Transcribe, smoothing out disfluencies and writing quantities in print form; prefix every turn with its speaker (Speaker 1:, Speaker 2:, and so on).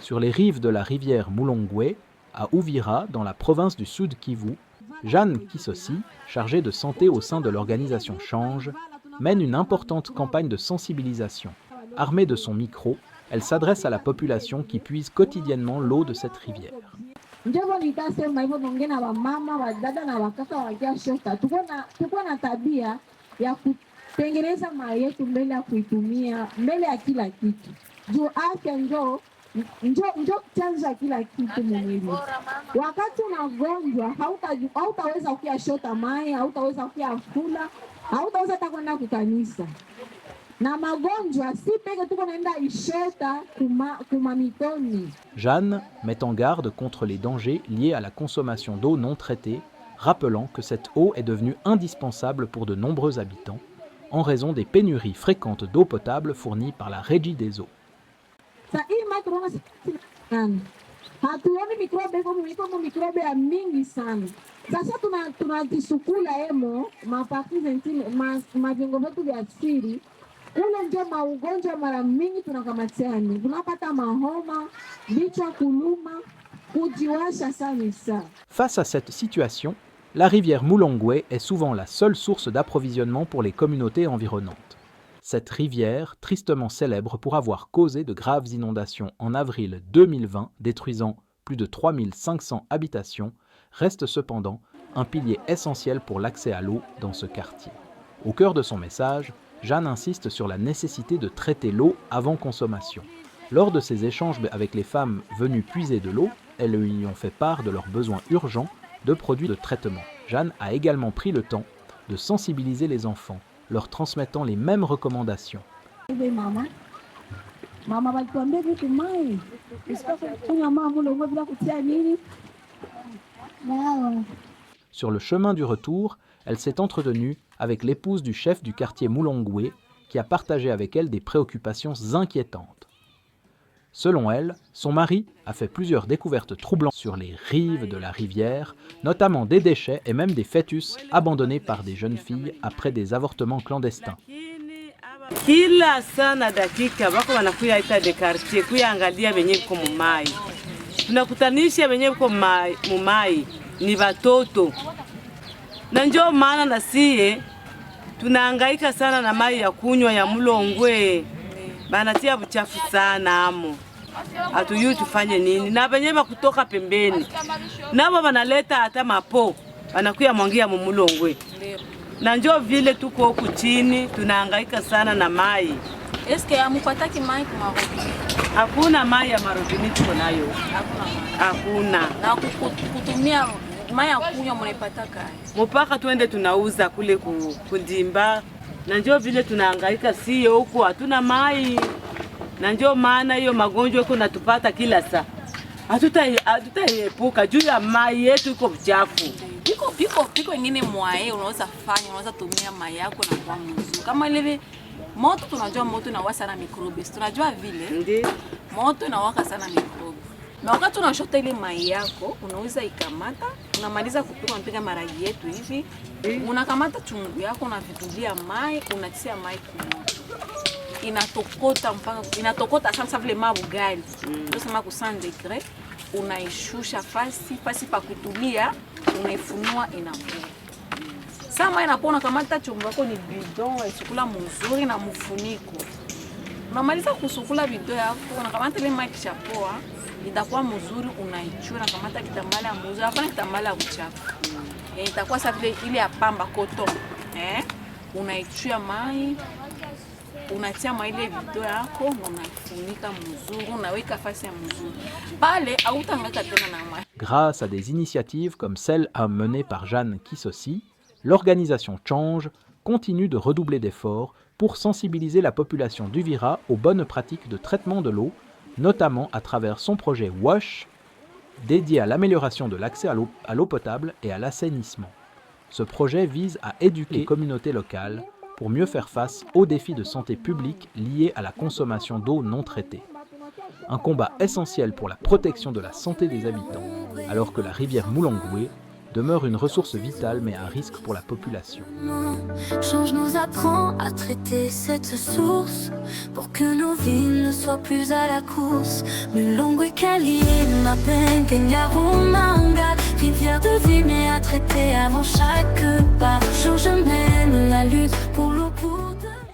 Speaker 1: Sur les rives de la rivière Mulongwe, à Uvira, dans la province du Sud Kivu, Jeanne Kissosi, chargée de santé au sein de l'organisation Change, mène une importante campagne de sensibilisation. Armée de son micro, elle s'adresse à la population qui puise quotidiennement l'eau de cette rivière.
Speaker 2: Njo chanzo ya kila kitu mwili. Wakati unagonjwa hautaweza kuyashota mai, hautaweza kuyafula, hautaweza hata kwenda kukanisa. Na magonjwa si peke tuko naenda ishota kuma mitoni.
Speaker 1: Jeanne met en garde contre les dangers liés à la consommation d'eau non traitée, rappelant que cette eau est devenue indispensable pour de nombreux habitants, en raison des pénuries fréquentes d'eau potable fournies par la Régie des eaux.
Speaker 2: Hatuoni mikrobe iko mikrobe ya mingi sana. Sasa tunatisukula emo maparti zentine majengo yetu vya siri. Ule ndio maugonjwa mara mingi tunakamatiani. Tunapata mahoma, vichwa kuluma, kujiwasha sana.
Speaker 1: Face à cette situation, la rivière Mulongwe est souvent la seule source d'approvisionnement pour les communautés environnantes. Cette rivière, tristement célèbre pour avoir causé de graves inondations en avril 2020, détruisant plus de 3500 habitations, reste cependant un pilier essentiel pour l'accès à l'eau dans ce quartier. Au cœur de son message, Jeanne insiste sur la nécessité de traiter l'eau avant consommation. Lors de ses échanges avec les femmes venues puiser de l'eau, elles lui ont fait part de leurs besoins urgents de produits de traitement. Jeanne a également pris le temps de sensibiliser les enfants, leur transmettant les mêmes recommandations. Sur le chemin du retour, elle s'est entretenue avec l'épouse du chef du quartier Mulongwe, qui a partagé avec elle des préoccupations inquiétantes. Selon elle, son mari a fait plusieurs découvertes troublantes sur les rives de la rivière, notamment des déchets et même des fœtus abandonnés par des jeunes filles après des avortements clandestins.
Speaker 3: Kila sana dakika wako wanakuya ita de quartier kuangalia wenye viko mumai. Tunakutanisha wenye viko mumai ni watoto. Na njoo maana na sie tunahangaika sana na mai ya kunywa ya Mulongwe. Banatia buchafu sana amo. Hatujui tufanye nini. Na wenyewe kutoka pembeni. Nabo wanaleta hata mapo. Wanakuya mwangia mu Mulongwe. Na njoo vile tuko huku chini tunahangaika sana na mai.
Speaker 4: Eske hamupataki mai kwa marobini?
Speaker 3: Hakuna mai ya marobini tuko nayo. Hakuna.
Speaker 4: Na kutumia mai ya kunywa mnaipataka?
Speaker 3: Mpaka tuende tunauza kule kundimba. Na njoo vile tunahangaika sio huko hatuna mai. Na njoo maana hiyo magonjwa yako natupata kila saa. Hatutaepuka juu ya mai yetu iko mchafu.
Speaker 4: Piko ingine mwae unaweza fanya, unaweza tumia mai yako na kwa mzuri. Kama ile moto tunajua moto inawaka sana mikrobi. Tunajua vile.
Speaker 3: Ndiyo.
Speaker 4: Moto inawaka sana mikrobi. Na wakati unashota ile mai yako, unaweza ikamata, unamaliza kupika unapika maragi yetu hivi. Unakamata chungu yako unavitulia mai, unatia mai kwa inatokota sana vile mabu gari. Ndio sema ku 100 degrés unaishusha fasi pa kutulia, unaifunua inakuwa. Sama inapona kamata chungu yako ni bidon, isukula mzuri na mfuniko. Unamaliza kusukula bidon yako, unakamata ile mai kisha poa, itakuwa mzuri unaichura kamata kitambala mzuri, hapana kitambala uchafu. Itakuwa safi ile ya pamba cotton. Unaichua mai, unatia maile video yako, unafunika mzuri, unaweka fasi ya mzuri. Pale hautangaka tena na mai.
Speaker 1: Grâce à des initiatives comme celle menée par Jeanne Kissosi, l'organisation Change continue de redoubler d'efforts pour sensibiliser la population d'Uvira aux bonnes pratiques de traitement de l'eau, notamment à travers son projet WASH, dédié à l'amélioration de l'accès à l'eau potable et à l'assainissement. Ce projet vise à éduquer les communautés locales pour mieux faire face aux défis de santé publique liés à la consommation d'eau non traitée. Un combat essentiel pour la protection de la santé des habitants, alors que la rivière Mulongwe demeure une ressource vitale mais un risque pour la population.
Speaker 5: Change nous apprend à traiter cette source pour que nos villes ne soient plus à la course. Mulongwe Kalina Penkengarumanga, rivière de vie mais à traiter avant chaque